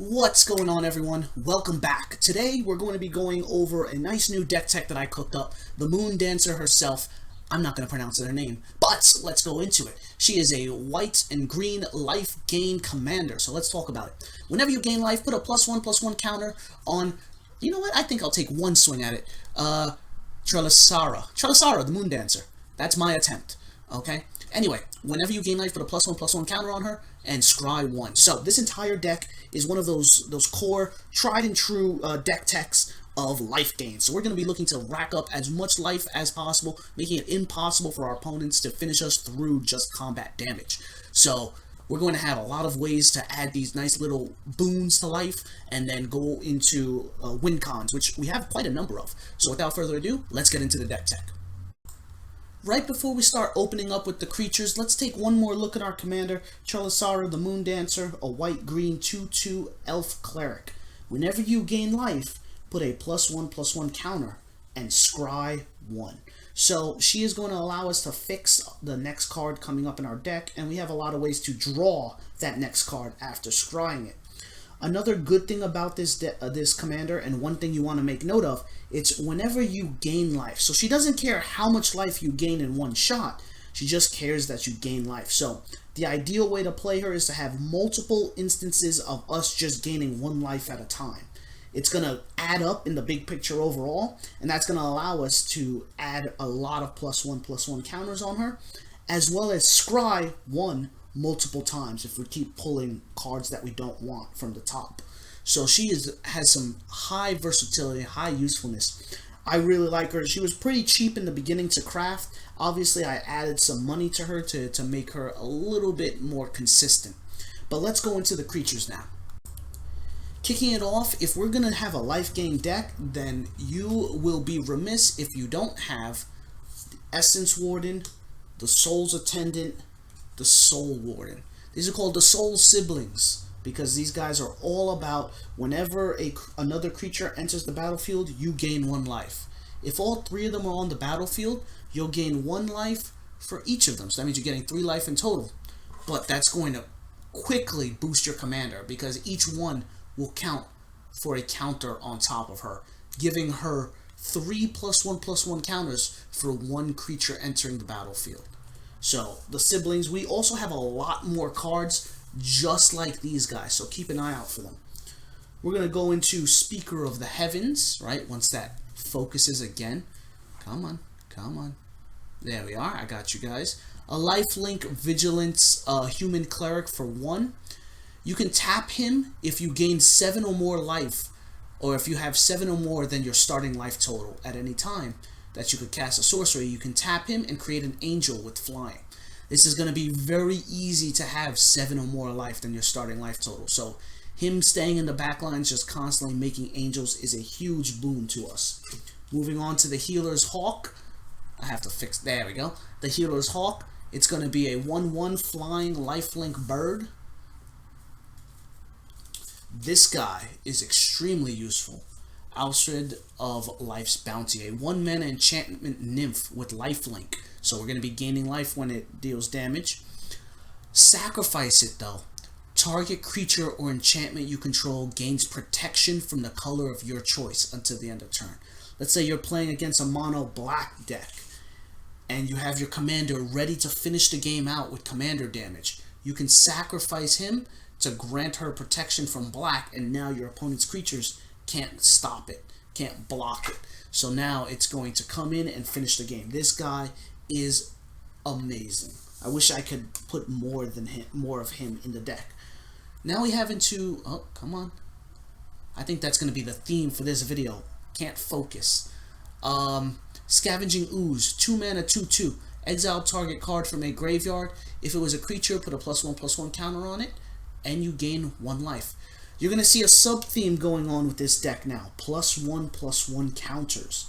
What's going on, everyone? Welcome back. Today we're going to be going over a nice new deck tech that I cooked up, the Moon Dancer herself. I'm not going to pronounce her name, but let's go into it. She is a white and green life gain commander, so let's talk about it. Whenever you gain life, put a +1/+1 counter on, you know what, I think I'll take one swing at it. Trelasarra, the Moon Dancer. That's my attempt, okay? Anyway, whenever you gain life, put a +1/+1 counter on her and scry 1. So this entire deck is one of those core, tried and true deck techs of life gain. So we're going to be looking to rack up as much life as possible, making it impossible for our opponents to finish us through just combat damage. So we're going to have a lot of ways to add these nice little boons to life and then go into win cons, which we have quite a number of. So without further ado, let's get into the deck tech. Right before we start opening up with the creatures, let's take one more look at our commander, Trelasarra, the Moon Dancer, a white-green 2/2 elf cleric. Whenever you gain life, put a +1/+1 counter and scry 1. So she is going to allow us to fix the next card coming up in our deck, and we have a lot of ways to draw that next card after scrying it. Another good thing about this commander, and one thing you want to make note of, it's whenever you gain life. So she doesn't care how much life you gain in one shot, she just cares that you gain life. So the ideal way to play her is to have multiple instances of us just gaining one life at a time. It's going to add up in the big picture overall, and that's going to allow us to add a lot of +1/+1 counters on her, as well as scry 1 multiple times if we keep pulling cards that we don't want from the top. So she has some high versatility, high usefulness. I really like her. She was pretty cheap in the beginning to craft. Obviously, I added some money to her to make her a little bit more consistent. But let's go into the creatures now. Kicking it off, if we're going to have a life gain deck, then you will be remiss if you don't have the Essence Warden, the Soul's Attendant, the Soul Warden. These are called the Soul Siblings because these guys are all about whenever another creature enters the battlefield, you gain 1 life. If all 3 of them are on the battlefield, you'll gain 1 life for each of them. So that means you're getting 3 life in total. But that's going to quickly boost your commander because each one will count for a counter on top of her, giving her 3 +1/+1 counters for 1 creature entering the battlefield. So the siblings, we also have a lot more cards just like these guys, so keep an eye out for them. We're going to go into Speaker of the Heavens, right? Once that focuses again. Come on. There we are. I got you guys. A lifelink vigilance human cleric for 1. You can tap him if you gain 7 or more life, or if you have 7 or more than your starting life total at any time that you could cast a sorcery. You can tap him and create an angel with flying. This is going to be very easy to have 7 or more life than your starting life total. So him staying in the back lines, just constantly making angels, is a huge boon to us. Moving on to the Healer's Hawk. I have to fix, there we go. The Healer's Hawk. It's going to be a 1/1 flying lifelink bird. This guy is extremely useful. Alfred of Life's Bounty, a 1-mana enchantment nymph with lifelink. So we're going to be gaining life when it deals damage. Sacrifice it though. Target creature or enchantment you control gains protection from the color of your choice until the end of turn. Let's say you're playing against a mono black deck and you have your commander ready to finish the game out with commander damage. You can sacrifice him to grant her protection from black, and now your opponent's creatures can't stop it, can't block it. So now it's going to come in and finish the game. This guy is amazing. I wish I could put more of him in the deck. Now we have into, oh, come on. I think that's going to be the theme for this video. Can't focus. Scavenging Ooze, 2-mana 2/2. Exile target card from a graveyard. If it was a creature, put a +1/+1 counter on it, and you gain 1 life. You're going to see a sub-theme going on with this deck now. +1/+1 counters,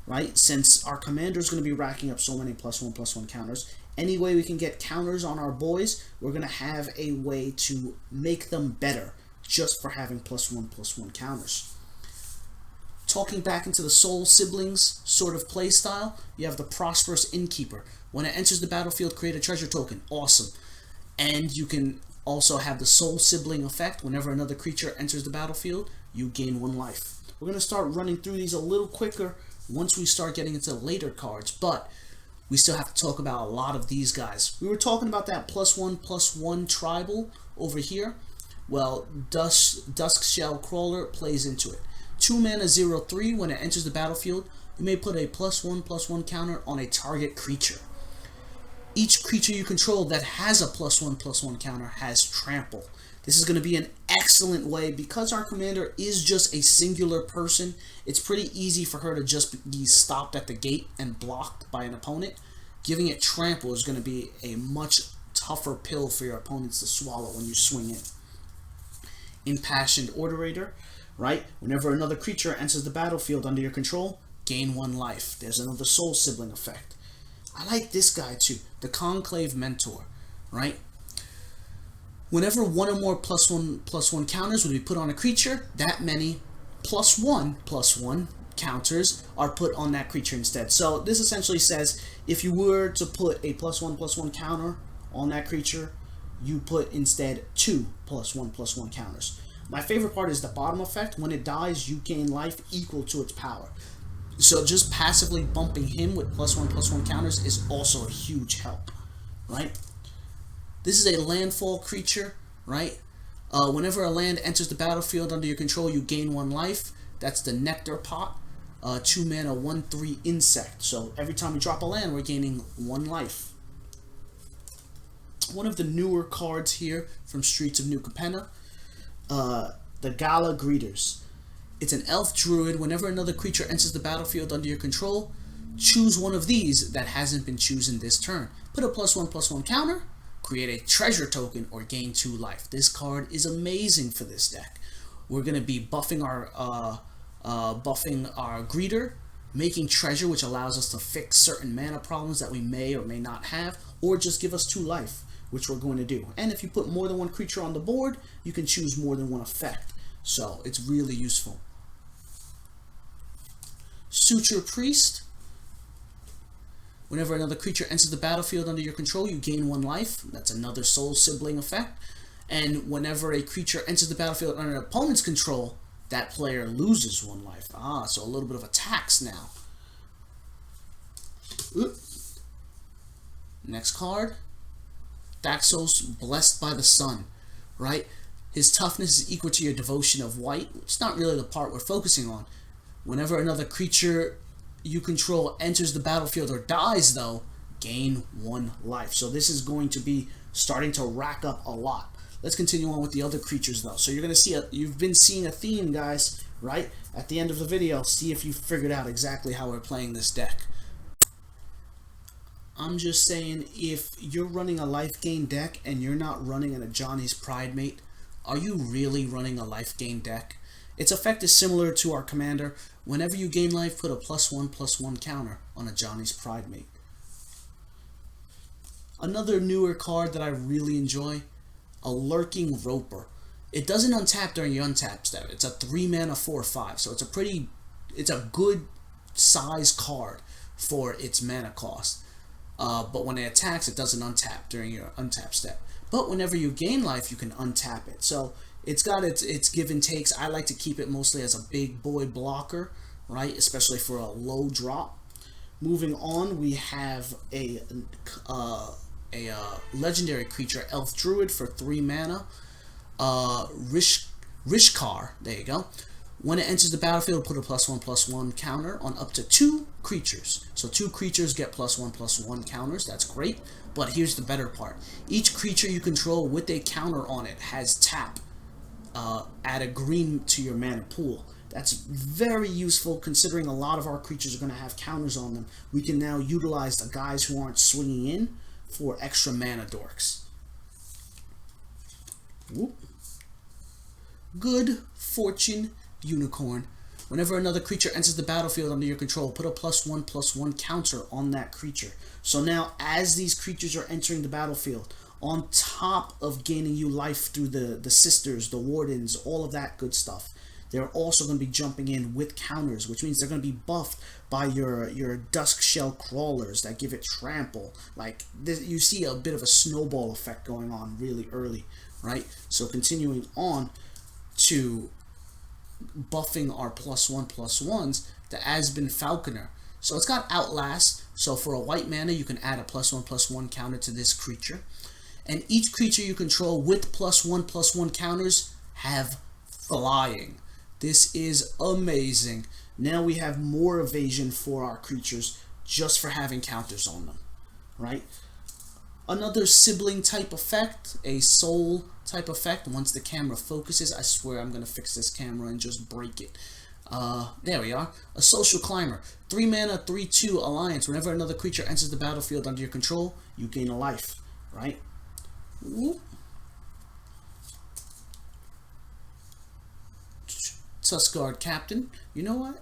right? Since our commander is going to be racking up so many +1/+1 counters, any way we can get counters on our boys, we're going to have a way to make them better just for having +1/+1 counters. Talking back into the Soul Siblings sort of play style, you have the Prosperous Innkeeper. When it enters the battlefield, create a treasure token. Awesome. And you can also have the soul sibling effect. Whenever another creature enters the battlefield, you gain 1 life. We're going to start running through these a little quicker once we start getting into later cards, but we still have to talk about a lot of these guys. We were talking about that +1/+1 tribal over here. Well, Duskshell Crawler plays into it. 2 mana 0/3. When it enters the battlefield, you may put a +1/+1 counter on a target creature. Each creature you control that has a +1/+1 counter has trample. This is going to be an excellent way, because our commander is just a singular person. It's pretty easy for her to just be stopped at the gate and blocked by an opponent. Giving it trample is going to be a much tougher pill for your opponents to swallow when you swing in. Impassioned Orderator, right? Whenever another creature enters the battlefield under your control, gain 1 life. There's another soul sibling effect. I like this guy too, the Conclave Mentor, right? Whenever 1 or more +1/+1 counters would be put on a creature, that many +1/+1 counters are put on that creature instead. So this essentially says if you were to put a +1/+1 counter on that creature, you put instead 2 +1/+1 counters. My favorite part is the bottom effect. When it dies, you gain life equal to its power. So just passively bumping him with +1/+1 counters is also a huge help, right? This is a landfall creature, right? Whenever a land enters the battlefield under your control, you gain 1 life. That's the Nectar Pot. 2 mana 1/3 insect. So every time we drop a land, we're gaining 1 life. One of the newer cards here from Streets of New Capenna, the Gala Greeters. It's an elf druid. Whenever another creature enters the battlefield under your control, choose one of these that hasn't been chosen this turn. Put a +1/+1 counter, create a treasure token, or gain 2 life. This card is amazing for this deck. We're going to be buffing our greeter, making treasure, which allows us to fix certain mana problems that we may or may not have, or just give us 2 life, which we're going to do. And if you put more than 1 creature on the board, you can choose more than 1 effect. So it's really useful. Suture Priest. Whenever another creature enters the battlefield under your control, you gain 1 life. That's another soul sibling effect. And whenever a creature enters the battlefield under an opponent's control, that player loses 1 life. So a little bit of a tax now. Next card. Daxos, Blessed by the Sun, right? His toughness is equal to your devotion of white. It's not really the part we're focusing on. Whenever another creature you control enters the battlefield or dies, though, gain 1 life. So this is going to be starting to rack up a lot. Let's continue on with the other creatures, though. So you're going to see you've been seeing a theme, guys, right? At the end of the video, see if you figured out exactly how we're playing this deck. I'm just saying, if you're running a life gain deck and you're not running a Johnny's Pridemate, are you really running a life gain deck? Its effect is similar to our commander. Whenever you gain life, put a +1/+1 counter on a Johnny's Pridemate. Another newer card that I really enjoy, a Lurking Roper. It doesn't untap during your untap step. It's a 3 mana 4/5, so it's a good size card for its mana cost. But when it attacks, it doesn't untap during your untap step. But whenever you gain life, you can untap it. So it's got its give and takes. I like to keep it mostly as a big boy blocker, right? Especially for a low drop. Moving on, we have a legendary creature, Elf Druid, for 3 mana. Rishkar, there you go. When it enters the battlefield, put a +1/+1 counter on up to 2 creatures. So 2 creatures get +1/+1 counters. That's great. But here's the better part. Each creature you control with a counter on it has tap. Add a green to your mana pool. That's very useful, considering a lot of our creatures are going to have counters on them. We can now utilize the guys who aren't swinging in for extra mana dorks. Whoop. Good Fortune Unicorn. Whenever another creature enters the battlefield under your control, put a +1/+1 counter on that creature. So now, as these creatures are entering the battlefield, on top of gaining you life through the sisters, the wardens, all of that good stuff, they're also going to be jumping in with counters, which means they're going to be buffed by your Duskshell Crawlers that give it trample. Like this, you see a bit of a snowball effect going on really early right? So continuing on to buffing our +1/+1s, the Asbin Falconer. So it's got Outlast, so for a white mana you can add a +1/+1 counter to this creature. And each creature you control with +1/+1 counters have flying. This is amazing. Now we have more evasion for our creatures just for having counters on them, right? Another sibling type effect, a soul type effect. Once the camera focuses, I swear I'm going to fix this camera and just break it. There we are. A social climber. 3 mana, 3/2 alliance. Whenever another creature enters the battlefield under your control, you gain a life, right? Whoop. Tuskguard Captain. You know what?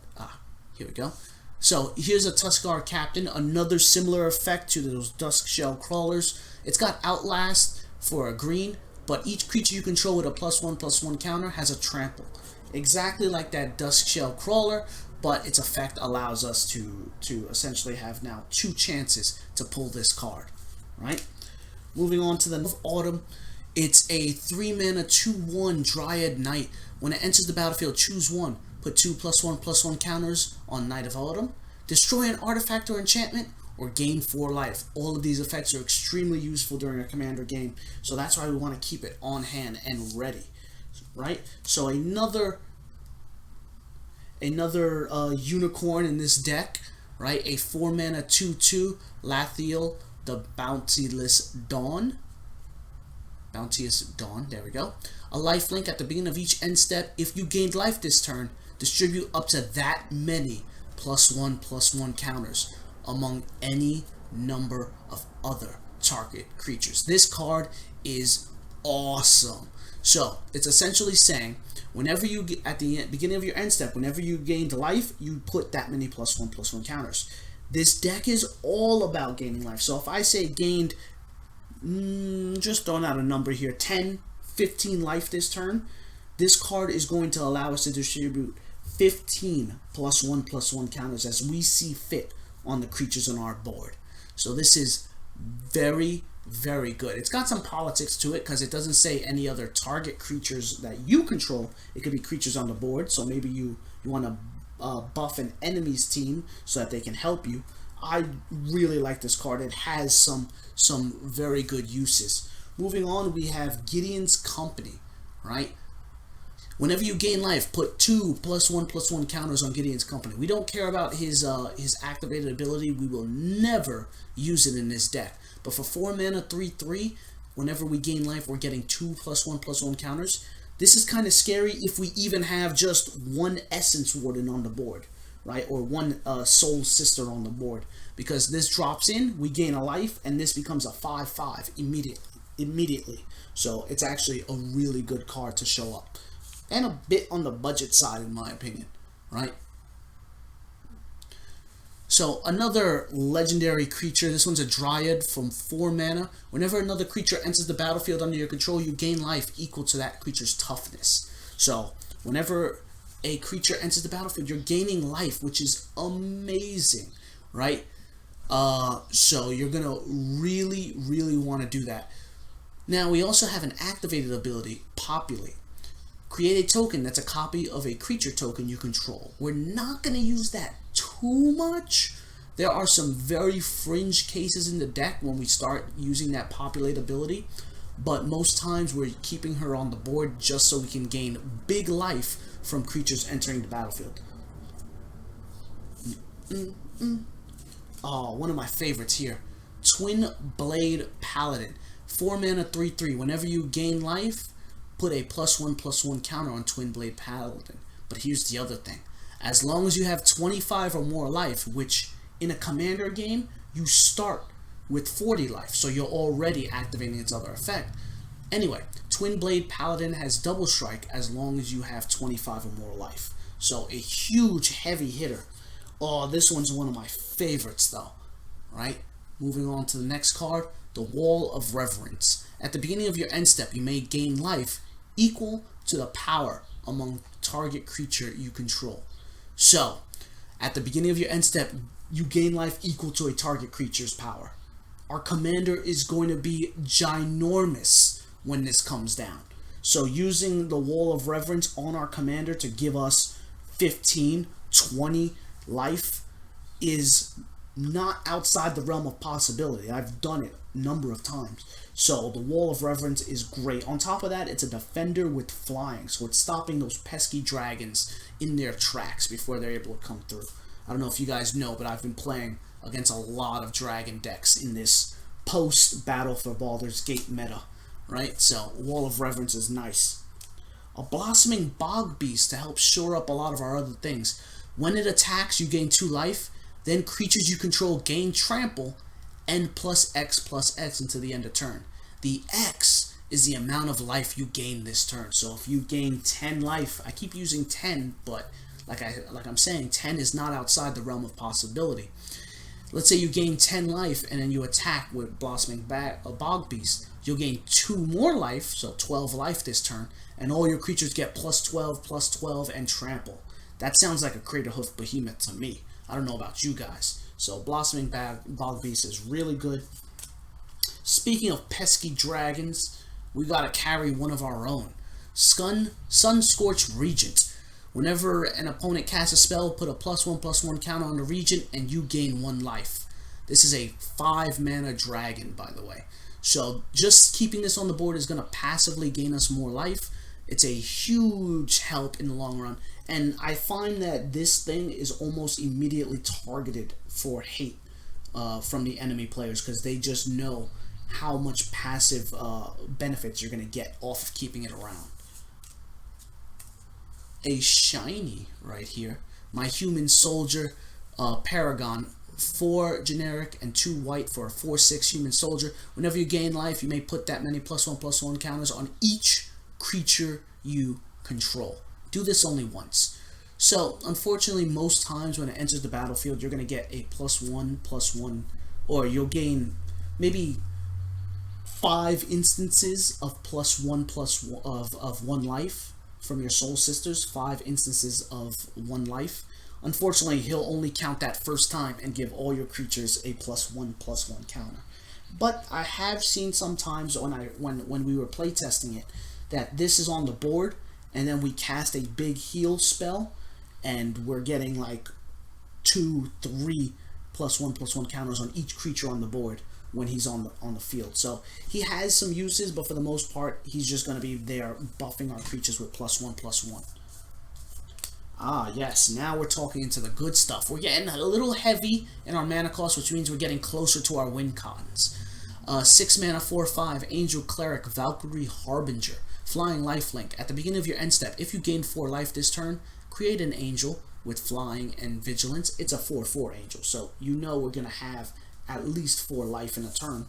Here we go. So here's a Tuskguard Captain, another similar effect to those Duskshell Crawlers. It's got Outlast for a green, but each creature you control with a +1/+1 counter has a trample. Exactly like that Duskshell Crawler, but its effect allows us to essentially have now 2 chances to pull this card, right? Moving on to the Autumn. It's a 3 mana 2/1 Dryad Knight. When it enters the battlefield, choose 1. Put 2 +1/+1 counters on Knight of Autumn. Destroy an artifact or enchantment, or gain 4 life. All of these effects are extremely useful during a commander game, so that's why we want to keep it on hand and ready, right? So another unicorn in this deck, right? A 4 mana 2/2 Lathiel, the Bounteous Dawn. There we go. A lifelink at the beginning of each end step. If you gained life this turn, distribute up to that many +1/+1 counters among any number of other target creatures. This card is awesome. So it's essentially saying whenever you get at the beginning of your end step, whenever you gained life, you put that many +1/+1 counters. This deck is all about gaining life. So if I say gained, just throwing out a number here, 10, 15 life this turn, this card is going to allow us to distribute 15 +1/+1 counters as we see fit on the creatures on our board. So this is very, very good. It's got some politics to it because it doesn't say any other target creatures that you control. It could be creatures on the board, so maybe you want to buff an enemy's team so that they can help you. I really like this card. It has some very good uses. Moving on, we have Gideon's Company, right? Whenever you gain life, put 2 +1/+1 counters on Gideon's Company. We don't care about his activated ability. We will never use it in this deck. But for 4 mana 3/3, whenever we gain life, we're getting 2 +1/+1 counters. This is kind of scary if we even have just 1 Essence Warden on the board, right? Or 1 Soul Sister on the board. Because this drops in, we gain a life, and this becomes a 5/5 immediately. So it's actually a really good card to show up. And a bit on the budget side, in my opinion, right? So another legendary creature, this one's a Dryad from 4 mana. Whenever another creature enters the battlefield under your control, you gain life equal to that creature's toughness. So whenever a creature enters the battlefield, you're gaining life, which is amazing, right? So you're going to really, really want to do that. Now, we also have an activated ability, Populate. Create a token that's a copy of a creature token you control. We're not going to use that too much. There are some very fringe cases in the deck when we start using that Populate ability, but most times we're keeping her on the board just so we can gain big life from creatures entering the battlefield. Oh, one of my favorites here. Twin Blade Paladin. 4 mana 3/3. Whenever you gain life, put a +1/+1 counter on Twin Blade Paladin. But here's the other thing. As long as you have 25 or more life, which in a commander game, you start with 40 life, so you're already activating its other effect. Anyway, Twin Blade Paladin has double strike as long as you have 25 or more life. So a huge heavy hitter. Oh, this one's one of my favorites though, right? Moving on to the next card, the Wall of Reverence. At the beginning of your end step, you may gain life equal to the power among target creature you control. So, at the beginning of your end step, you gain life equal to a target creature's power. Our commander is going to be ginormous when this comes down. So using the Wall of Reverence on our commander to give us 15, 20 life is not outside the realm of possibility. I've done it a number of times. So the Wall of Reverence is great. On top of that, it's a defender with flying, so it's stopping those pesky dragons in their tracks before they're able to come through. I don't know if you guys know, but I've been playing against a lot of dragon decks in this post-Battle for Baldur's Gate meta, right? So Wall of Reverence is nice. A Blossoming Bog Beast to help shore up a lot of our other things. When it attacks, you gain 2 life. Then creatures you control gain trample and +X into the end of turn. The X is the amount of life you gain this turn. So if you gain 10 life, I keep using 10, but like I'm saying, 10 is not outside the realm of possibility. Let's say you gain 10 life and then you attack with Blossoming Bog Beast. You'll gain 2 more life, so 12 life this turn, and all your creatures get +12, and trample. That sounds like a Crater Hoof Behemoth to me. I don't know about you guys. So Blossoming Bog Beast is really good. Speaking of pesky dragons, we gotta carry one of our own. Sun-Scorched Regent. Whenever an opponent casts a spell, put a +1/+1 counter on the Regent and you gain 1 life. This is a 5 mana dragon, by the way. So just keeping this on the board is going to passively gain us more life. It's a huge help in the long run. And I find that this thing is almost immediately targeted for hate from the enemy players, because they just know how much passive benefits you're going to get off of keeping it around. A shiny right here. My Human Soldier Paragon. 4 generic and 2 white for a 4/6 human soldier. Whenever you gain life, you may put that many +1/+1 counters on each creature you control. Do this only once. So, unfortunately, most times when it enters the battlefield, you're going to get a +1/+1, or you'll gain maybe 5 instances of +1/+1 of 1 life from your Soul Sisters. 5 instances of 1 life. Unfortunately, he'll only count that first time and give all your creatures a +1/+1 counter. But I have seen sometimes when we were playtesting it that this is on the board, and then we cast a big heal spell, and we're getting like 2, 3 +1/+1 counters on each creature on the board when he's on the field. So he has some uses, but for the most part, he's just going to be there buffing our creatures with +1/+1. Ah, yes, now we're talking into the good stuff. We're getting a little heavy in our mana cost, which means we're getting closer to our win cons. 6 mana, 4/5, Angel Cleric, Valkyrie Harbinger, Flying Lifelink. At the beginning of your end step, if you gain 4 life this turn, create an angel with Flying and Vigilance. It's a 4/4 angel, so you know we're going to have at least 4 life in a turn.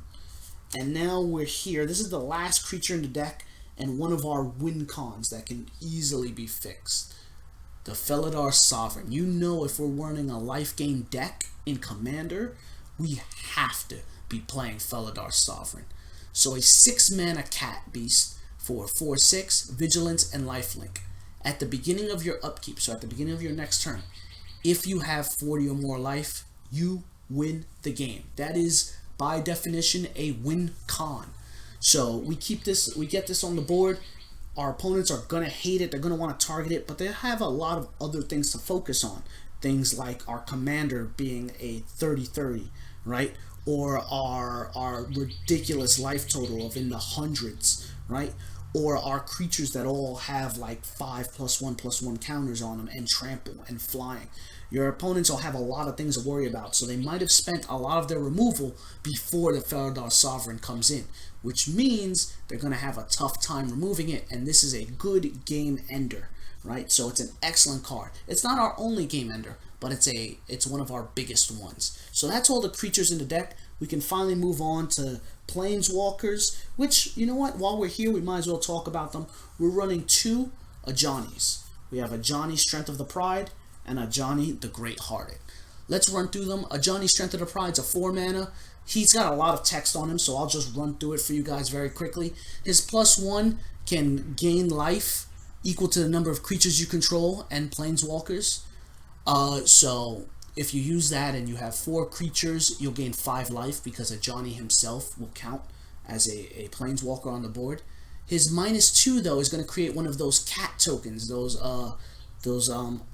And now we're here. This is the last creature in the deck, and one of our win cons that can easily be fixed. The Felidar Sovereign. You know, if we're running a life gain deck in Commander, we have to be playing Felidar Sovereign. So a 6 mana cat beast for 4/6, Vigilance, and Lifelink. At the beginning of your upkeep, so at the beginning of your next turn, if you have 40 or more life, you win the game. That is, by definition, a win con. So we get this on the board. Our opponents are going to hate it. They're going to want to target it, but they have a lot of other things to focus on. Things like our commander being a 30/30, right? Or our ridiculous life total of in the hundreds, right? Or our creatures that all have like 5 +1/+1 counters on them, and trample and flying. Your opponents will have a lot of things to worry about, so they might have spent a lot of their removal before the Felidar Sovereign comes in, which means they're going to have a tough time removing it, and this is a good game ender, right? So it's an excellent card. It's not our only game ender, but it's one of our biggest ones. So that's all the creatures in the deck. We can finally move on to Planeswalkers, which, you know what, while we're here, we might as well talk about them. We're running 2 Ajani's. We have Ajani Strength of the Pride and Ajani the Great-Hearted. Let's run through them. Ajani Strength of the Pride is a 4 mana. He's got a lot of text on him, so I'll just run through it for you guys very quickly. His +1 can gain life equal to the number of creatures you control and Planeswalkers. So if you use that and you have 4 creatures, you'll gain 5 life, because Ajani himself will count as a Planeswalker on the board. His -2 though is going to create one of those cat tokens, those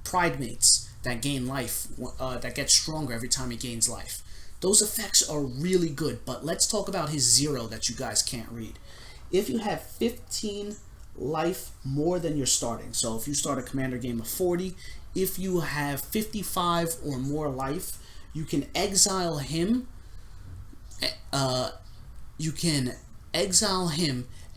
pride mates that gain life, that get stronger every time he gains life. Those effects are really good, but let's talk about his 0 that you guys can't read. If you have 15 life more than your starting, so if you start a commander game of 40, if you have 55 or more life, you can exile him.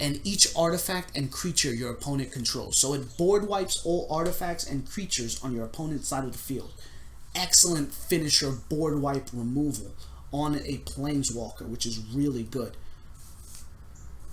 And each artifact and creature your opponent controls. So it board wipes all artifacts and creatures on your opponent's side of the field. Excellent finisher board wipe removal on a Planeswalker, which is really good.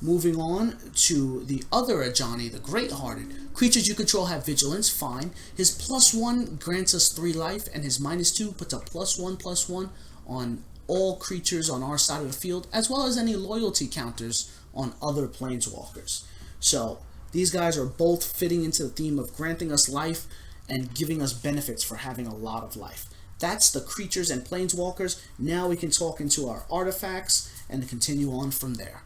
Moving on to the other Ajani, the Great-Hearted. Creatures you control have vigilance, fine. His +1 grants us 3 life, and his -2 puts a +1/+1 on all creatures on our side of the field, as well as any loyalty counters on other Planeswalkers. So these guys are both fitting into the theme of granting us life and giving us benefits for having a lot of life. That's the creatures and Planeswalkers. Now we can talk into our artifacts and continue on from there.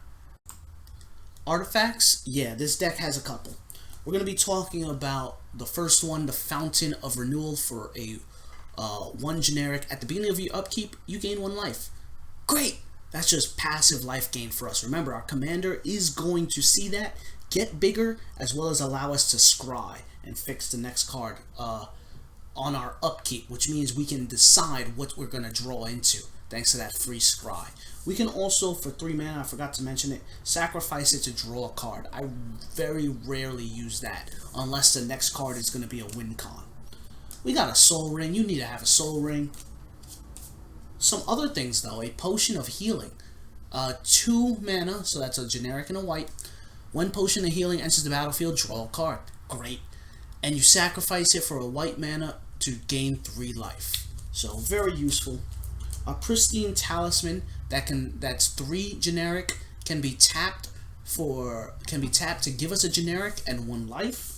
Artifacts, yeah, this deck has a couple. We're going to be talking about the first one, the Fountain of Renewal, for a 1 generic. At the beginning of your upkeep, you gain 1 life. Great! That's just passive life gain for us. Remember, our commander is going to see that, get bigger, as well as allow us to scry and fix the next card on our upkeep, which means we can decide what we're going to draw into, thanks to that free scry. We can also, for 3 mana, I forgot to mention it, sacrifice it to draw a card. I very rarely use that, unless the next card is going to be a win con. We got a Soul Ring. You need to have a Soul Ring. Some other things, though. A Potion of Healing. 2 mana, so that's a generic and a white. 1 Potion of Healing enters the battlefield, draw a card. Great. And you sacrifice it for a white mana to gain 3 life. So, very useful. A Pristine Talisman that's 3 generic, can be tapped to give us a generic and 1 life.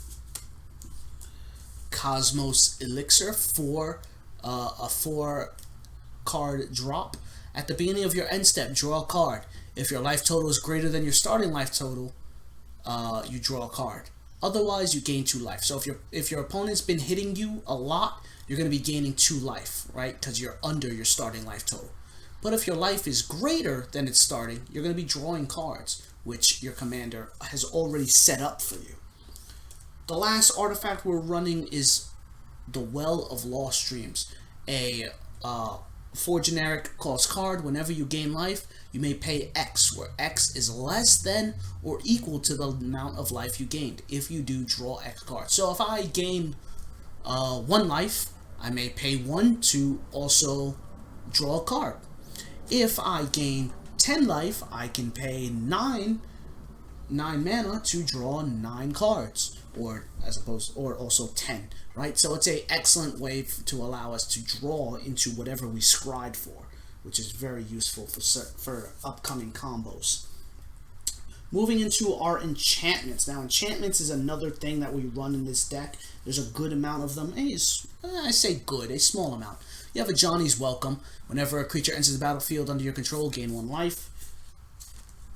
Cosmos Elixir for a 4-card drop. At the beginning of your end step, draw a card. If your life total is greater than your starting life total, you draw a card. Otherwise, you gain 2 life. So if your opponent's been hitting you a lot, you're going to be gaining 2 life, right? Because you're under your starting life total. But if your life is greater than its starting, you're going to be drawing cards, which your commander has already set up for you. The last artifact we're running is the Well of Lost Dreams. A 4 generic cost card. Whenever you gain life, you may pay X, where X is less than or equal to the amount of life you gained. If you do, draw X cards. So if I gain 1 life, I may pay 1 to also draw a card. If I gain 10 life, I can pay 9 mana to draw 9 cards, or also 10, right? So it's a excellent way to allow us to draw into whatever we scried for, which is very useful for upcoming combos. Moving into our enchantments. Now, enchantments is another thing that we run in this deck. There's a good amount of them. I say good, a small amount. You have a Johnny's Welcome. Whenever a creature enters the battlefield under your control, gain 1 life.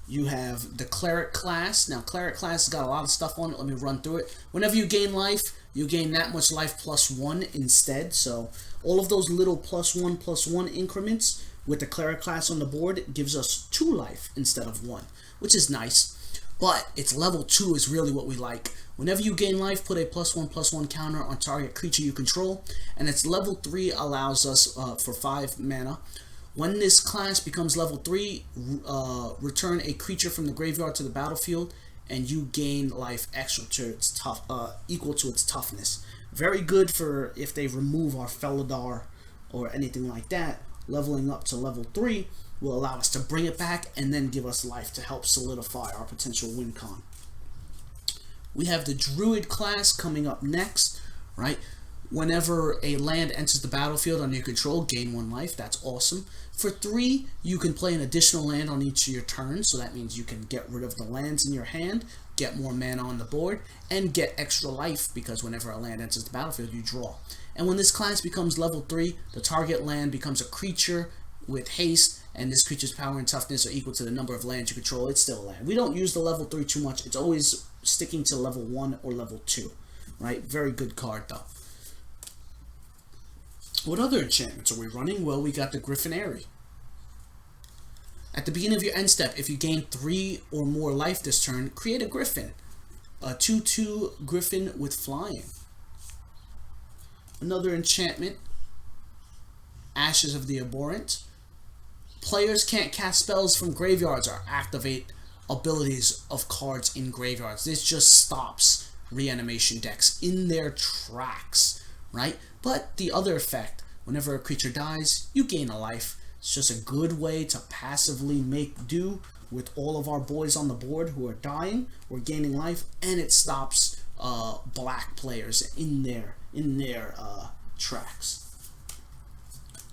You have the Cleric class. Now, Cleric class has got a lot of stuff on it. Let me run through it. Whenever you gain life, you gain that much life +1 instead. So, all of those little +1/+1 increments with the Cleric class on the board gives us 2 life instead of 1, which is nice. But its level 2 is really what we like. Whenever you gain life, put a +1/+1 counter on target creature you control. And its level 3 allows us, for 5 mana, when this class becomes level 3, return a creature from the graveyard to the battlefield, and you gain life extra to its equal to its toughness. Very good for if they remove our Felidar or anything like that. Leveling up to level 3 will allow us to bring it back and then give us life to help solidify our potential win con. We have the Druid class coming up next, right? Whenever a land enters the battlefield under your control, gain 1 life. That's awesome. For 3, you can play an additional land on each of your turns, so that means you can get rid of the lands in your hand, get more mana on the board, and get extra life, because whenever a land enters the battlefield, you draw. And when this class becomes level 3, the target land becomes a creature with haste, and this creature's power and toughness are equal to the number of lands you control, it's still a land. We don't use the level 3 too much. It's always sticking to level 1 or level 2, right? Very good card, though. What other enchantments are we running? Well, we got the Griffinary. At the beginning of your end step, if you gain 3 or more life this turn, create a Griffin. A 2/2 Griffin with flying. Another enchantment, Ashes of the Abhorrent. Players can't cast spells from graveyards or activate abilities of cards in graveyards. This just stops reanimation decks in their tracks, right? But the other effect, whenever a creature dies, you gain a life. It's just a good way to passively make do with all of our boys on the board who are dying or gaining life, and it stops black players in their tracks.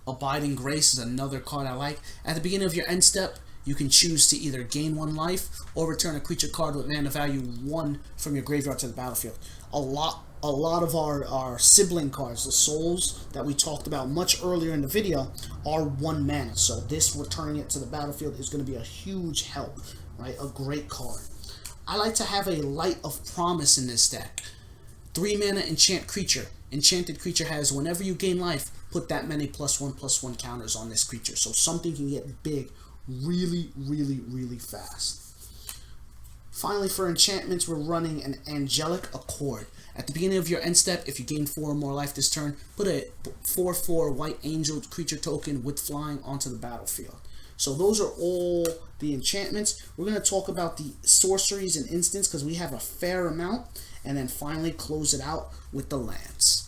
Abiding Grace is another card I like. At the beginning of your end step, you can choose to either gain 1 life or return a creature card with mana value 1 from your graveyard to the battlefield. A lot of our sibling cards, the souls that we talked about much earlier in the video, are 1 mana. So this returning it to the battlefield is going to be a huge help, right? A great card. I like to have a Light of Promise in this deck. 3 mana enchant creature. Enchanted creature has, whenever you gain life, put that many +1/+1 counters on this creature. So something can get big really, really, really fast. Finally, for enchantments, we're running an Angelic Accord. At the beginning of your end step, if you gain 4 or more life this turn, put a 4/4 white angel creature token with flying onto the battlefield. So those are all the enchantments. We're going to talk about the sorceries and instants because we have a fair amount, and then finally close it out with the lands.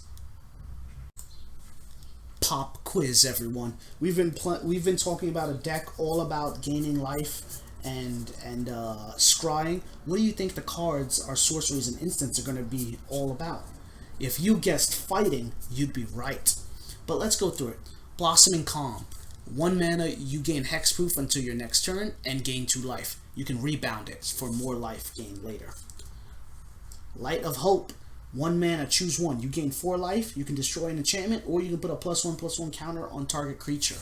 Pop quiz, everyone. We've been talking about a deck all about gaining life and scrying. What do you think the cards, our sorceries and instants, are going to be all about? If you guessed fighting, you'd be right. But let's go through it. Blossoming Calm. 1 mana, you gain hexproof until your next turn and gain 2 life. You can rebound it for more life gain later. Light of Hope. 1 mana, choose 1. You gain 4 life, you can destroy an enchantment, or you can put a +1/+1 counter on target creature.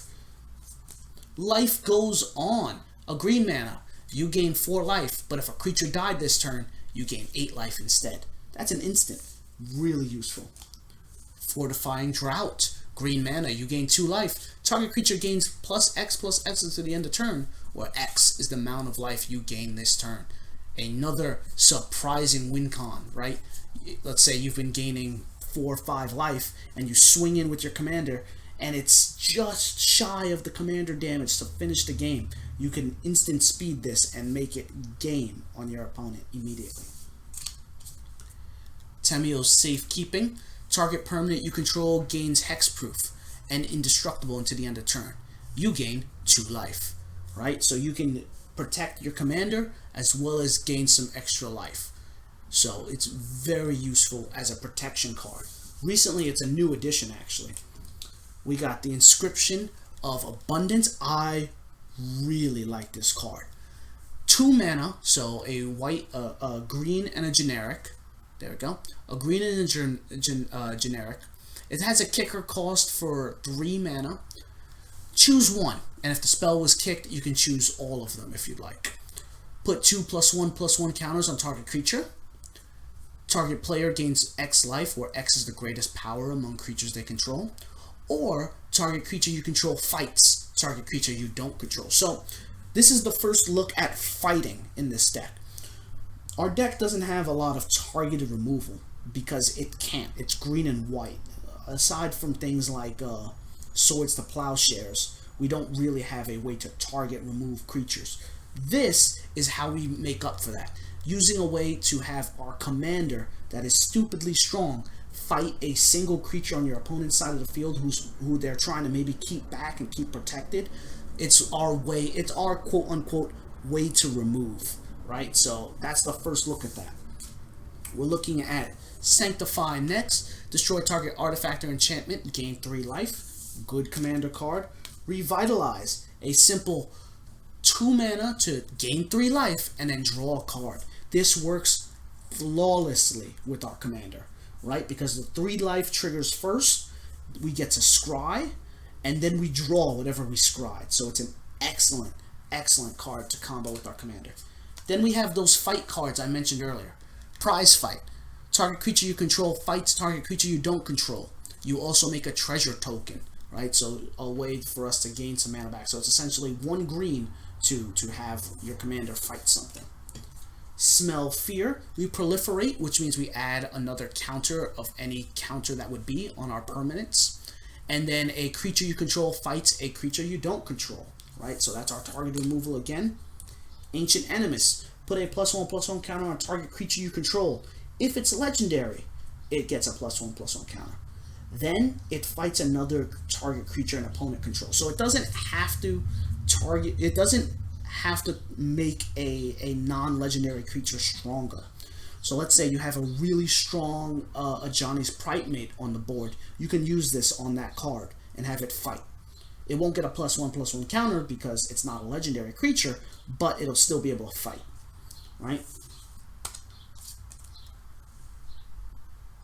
Life Goes On. A green mana. You gain 4 life, but if a creature died this turn, you gain 8 life instead. That's an instant. Really useful. Fortifying Drought. Green mana, you gain 2 life. Target creature gains +X/+X to the end of turn, where X is the amount of life you gain this turn. Another surprising win con, right? Let's say you've been gaining 4 or 5 life, and you swing in with your commander, and it's just shy of the commander damage to finish the game. You can instant speed this and make it game on your opponent immediately. Tamio's Safekeeping. Target permanent you control gains hexproof and indestructible until the end of turn. You gain 2 life, right? So you can protect your commander as well as gain some extra life. So it's very useful as a protection card. Recently, it's a new addition, actually. We got the Inscription of Abundance. I really like this card. 2 mana, so a white, a green, and a generic. There we go. A green and a generic. It has a kicker cost for 3 mana. Choose 1, and if the spell was kicked, you can choose all of them if you'd like. Put 2 +1/+1 counters on target creature. Target player gains X life, where X is the greatest power among creatures they control. Or target creature you control fights target creature you don't control. So this is the first look at fighting in this deck. Our deck doesn't have a lot of targeted removal because it can't. It's green and white. Aside from things like Swords to Plowshares, we don't really have a way to target remove creatures. This is how we make up for that, using a way to have our commander that is stupidly strong fight a single creature on your opponent's side of the field who they're trying to maybe keep back and keep protected. It's our way, it's our quote-unquote way to remove, right? So that's the first look at that. We're looking at Sanctify next. Destroy target artifact or enchantment, gain 3 life. Good commander card. Revitalize, a simple 2 mana to gain 3 life and then draw a card. This works flawlessly with our commander, right? Because the 3 life triggers first, we get to scry, and then we draw whatever we scried. So it's an excellent, excellent card to combo with our commander. Then we have those fight cards I mentioned earlier. Prize Fight. Target creature you control fights target creature you don't control. You also make a treasure token, right? So a way for us to gain some mana back. So it's essentially 1 green to have your commander fight something. Smell Fear. We proliferate, which means we add another counter of any counter that would be on our permanents. And then a creature you control fights a creature you don't control, right? So that's our target removal again. Ancient Animus. Put a +1/+1 counter on target creature you control. If it's legendary, it gets a +1/+1 counter. Then it fights another target creature an opponent controls. So it doesn't have to target, it doesn't have to make a non-legendary creature stronger. So let's say you have a really strong Ajani's Pride on the board. You can use this on that card and have it fight. It won't get a +1/+1 counter because it's not a legendary creature, but it'll still be able to fight, right?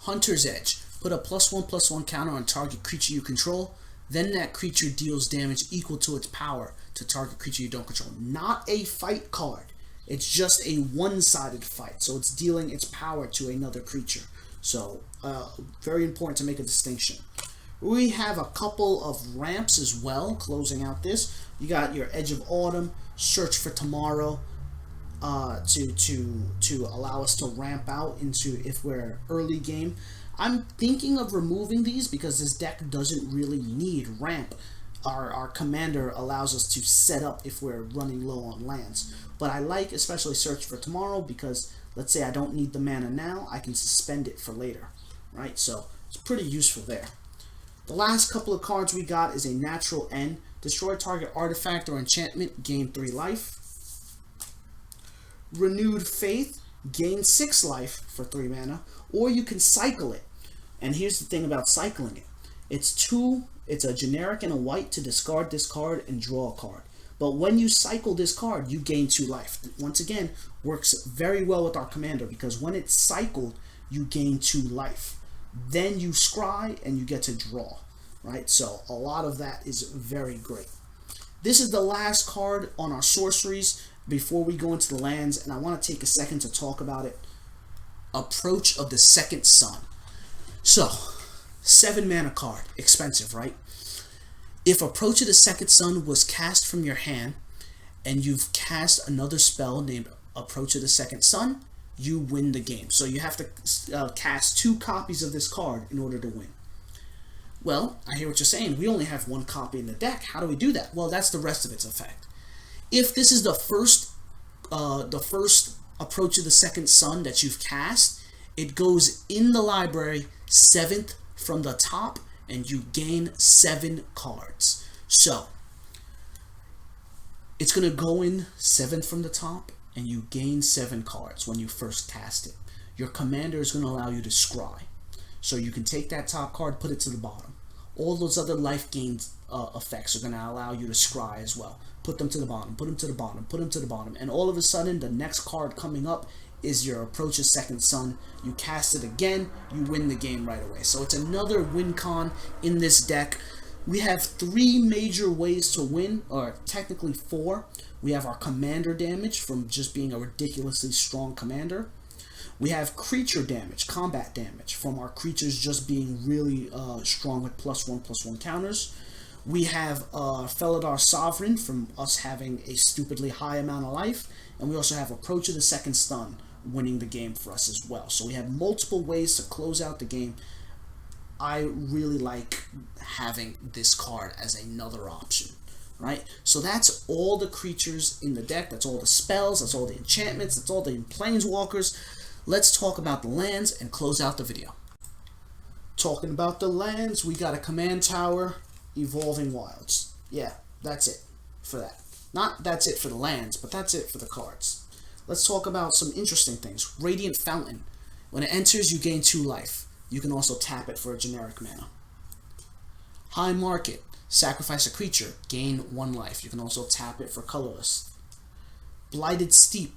Hunter's Edge. Put a +1/+1 counter on target creature you control. Then that creature deals damage equal to its power to target creature you don't control. Not a fight card. It's just a one-sided fight. So it's dealing its power to another creature. So very important to make a distinction. We have a couple of ramps as well, closing out this. You got your Edge of Autumn, Search for Tomorrow, to allow us to ramp out into if we're early game. I'm thinking of removing these because this deck doesn't really need ramp. Our commander allows us to set up if we're running low on lands. But I like especially Search for Tomorrow because let's say I don't need the mana now, I can suspend it for later, right? So it's pretty useful there. The last couple of cards we got is a Natural End. Destroy target artifact or enchantment, gain 3 life. Renewed Faith, gain 6 life for 3 mana, or you can cycle it. And here's the thing about cycling it. It's a generic and a white to discard this card and draw a card. But when you cycle this card, you gain 2 life. Once again, works very well with our commander because when it's cycled, you gain 2 life. Then you scry and you get to draw, right? So a lot of that is very great. This is the last card on our sorceries before we go into the lands, and I want to take a second to talk about it. Approach of the Second Sun. So, 7 mana card, expensive, right? If Approach of the Second Sun was cast from your hand, and you've cast another spell named Approach of the Second Sun, you win the game. So you have to cast 2 copies of this card in order to win. Well, I hear what you're saying. We only have 1 copy in the deck. How do we do that? Well, that's the rest of its effect. If this is the first Approach of the Second Sun that you've cast, it goes in the library 7th from the top, and you gain 7 cards. So it's going to go in 7th from the top, and you gain 7 cards when you first cast it. Your commander is going to allow you to scry. So you can take that top card, put it to the bottom. All those other life gain effects are going to allow you to scry as well. Put them to the bottom, put them to the bottom, put them to the bottom. And all of a sudden, the next card coming up is your Approach of Second Sun. You cast it again, you win the game right away. So it's another win con in this deck. We have 3 major ways to win, or technically 4. We have our commander damage from just being a ridiculously strong commander. We have creature damage, combat damage, from our creatures just being really strong with +1/+1 counters. We have Felidar Sovereign from us having a stupidly high amount of life. And we also have Approach of the Second Sun winning the game for us as well. So we have multiple ways to close out the game. I really like having this card as another option, right? So that's all the creatures in the deck. That's all the spells. That's all the enchantments. That's all the Planeswalkers. Let's talk about the lands and close out the video. Talking about the lands, we got a command tower, Evolving Wilds. Yeah, that's it for that. Not that's it for the lands, but that's it for the cards. Let's talk about some interesting things. Radiant Fountain. When it enters, you gain 2 life. You can also tap it for a generic mana. High Market. Sacrifice a creature, gain 1 life. You can also tap it for colorless. Blighted Steep.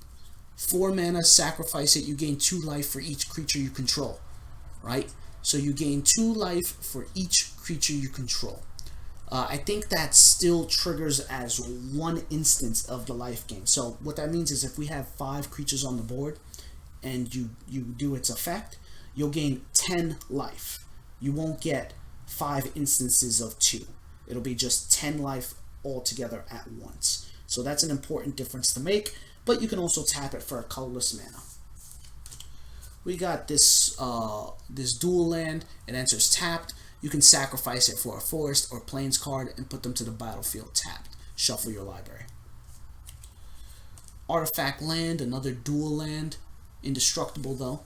4 mana, sacrifice it. You gain 2 life for each creature you control. Right? So you gain 2 life for each creature you control. I think that still triggers as one instance of the life gain. So what that means is if we have 5 creatures on the board and you do its effect, you'll gain 10 life. You won't get 5 instances of 2. It'll be just 10 life altogether at once. So that's an important difference to make, but you can also tap it for a colorless mana. We got this this dual land. It enters tapped. You can sacrifice it for a forest or plains card and put them to the battlefield tapped. Shuffle your library. Artifact land, another dual land. Indestructible though.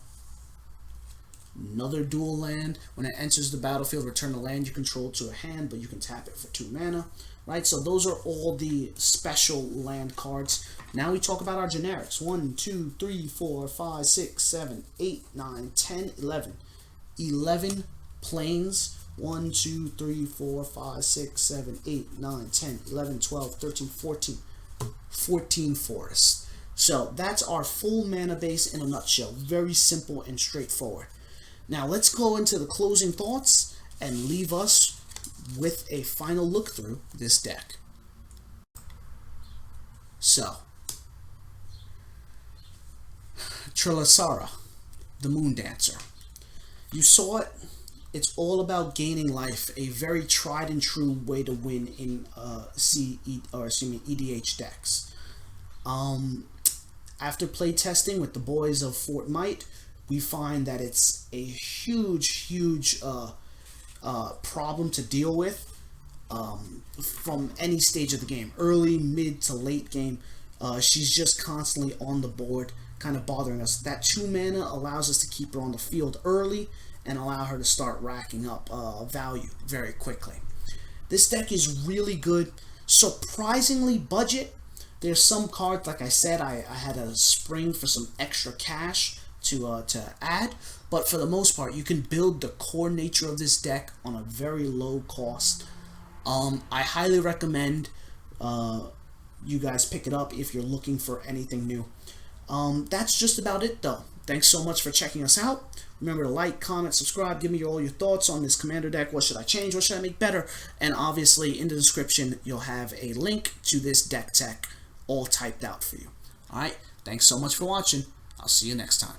Another dual land. When it enters the battlefield, return a land you control to a hand, but you can tap it for 2 mana. Right, so those are all the special land cards. Now we talk about our generics. 1, 2, 3, 4, 5, 6, 7, 8, 9, 10, 11. 11 plains. 1, 2, 3, 4, 5, 6, 7, 8, 9, 10, 11, 12, 13, 14. 14 forests. So that's our full mana base in a nutshell. Very simple and straightforward. Now let's go into the closing thoughts and leave us with a final look through this deck. So, Trelasarra, the Moon Dancer. You saw it. It's all about gaining life, a very tried and true way to win in EDH decks. After play testing with the boys of FortMight, we find that it's a huge problem to deal with from any stage of the game, early, mid to late game. She's just constantly on the board, kind of bothering us. That 2 mana allows us to keep her on the field early and allow her to start racking up value very quickly. This deck is really good, surprisingly budget. There's some cards, like I said, I had a spring for some extra cash to add, but for the most part, you can build the core nature of this deck on a very low cost. I highly recommend you guys pick it up if you're looking for anything new. That's just about it, though. Thanks so much for checking us out. Remember to like, comment, subscribe, give me all your thoughts on this commander deck. What should I change? What should I make better? And obviously, in the description, you'll have a link to this deck tech all typed out for you. Alright, thanks so much for watching. I'll see you next time.